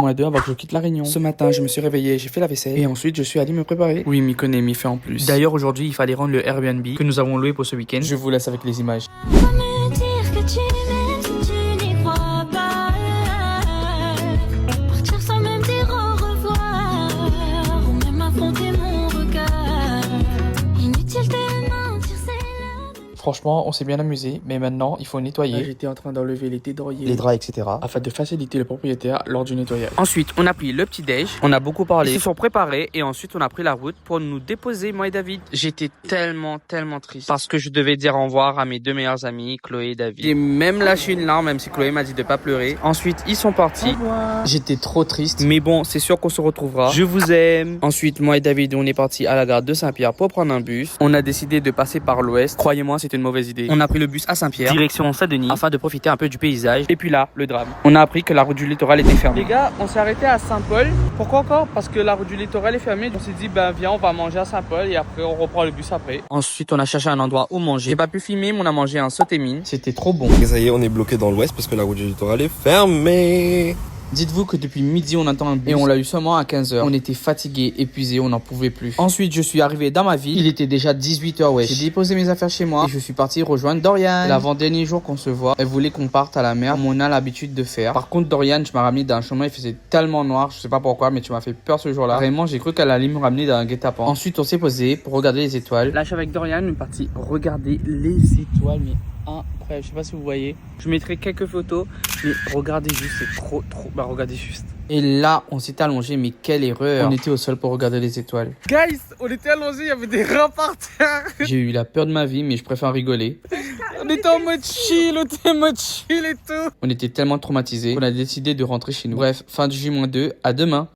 Moins deux avant que je quitte la Réunion. Ce matin, je me suis réveillé, j'ai fait la vaisselle et ensuite je suis allé me préparer. Oui, m'y connaît, m'y fait en plus. D'ailleurs, aujourd'hui, il fallait rendre le Airbnb que nous avons loué pour ce week-end. Je vous laisse avec les images. Me dire que tu m'aimes si tu n'y crois pas. Partir sans même dire au revoir, ou même affronter mon regard. Inutile de mentir, c'est là. Franchement, on s'est bien amusé, mais maintenant, il faut nettoyer. J'étais en train d'enlever les d'oreiller, les draps, etc. afin de faciliter le propriétaire lors du nettoyage. Ensuite, on a pris le petit déj, on a beaucoup parlé, ils se sont préparés et ensuite on a pris la route pour nous déposer, moi et David. J'étais tellement triste parce que je devais dire au revoir à mes deux meilleurs amis, Chloé et David. J'ai même lâché une larme, même si Chloé m'a dit de pas pleurer. Ensuite, ils sont partis. J'étais trop triste, mais bon, c'est sûr qu'on se retrouvera. Je vous aime. Ensuite, moi et David, on est partis à la gare de Saint-Pierre pour prendre un bus. On a décidé de passer par l'ouest. Croyez-moi, c'était une mauvaise idée. On a pris le bus à Saint-Pierre, direction Saint-Denis, afin de profiter un peu du paysage. Et puis là, le drame. On a appris que la route du littoral était fermée. Les gars, on s'est arrêté à Saint-Paul. Pourquoi encore? Parce que la route du littoral est fermée. On s'est dit, ben viens, on va manger à Saint-Paul et après on reprend le bus après. Ensuite, on a cherché un endroit où manger. J'ai pas pu filmer, mais on a mangé un sauté mine. C'était trop bon. Et ça y est, on est bloqué dans l'ouest parce que la route du littoral est fermée. Dites-vous que depuis midi, on attend un bus et on l'a eu seulement à 15h. On était fatigués, épuisés, on n'en pouvait plus. Ensuite, je suis arrivé dans ma ville. Il était déjà 18h, ouais. J'ai déposé mes affaires chez moi et je suis parti rejoindre Dorian. L'avant-dernier jour qu'on se voit, elle voulait qu'on parte à la mer, comme on a l'habitude de faire. Par contre, Dorian, je m'as ramené d'un chemin, il faisait tellement noir, je sais pas pourquoi, mais tu m'as fait peur ce jour-là. Vraiment, j'ai cru qu'elle allait me ramener dans un guet-apens. Ensuite, on s'est posé pour regarder les étoiles. Là, je suis avec Dorian, on est parti regarder les étoiles, mais incroyable, je sais pas si vous voyez. Je mettrai quelques photos, mais regardez juste, c'est trop. Bah, regardez juste. Et là, on s'est allongé, mais quelle erreur. On était au sol pour regarder les étoiles. Guys, on était allongé, il y avait des rats par terre. J'ai eu la peur de ma vie, mais je préfère rigoler. On était en mode chill, et tout. On était tellement traumatisés qu'on a décidé de rentrer chez nous. Bref, fin du J-2, à demain.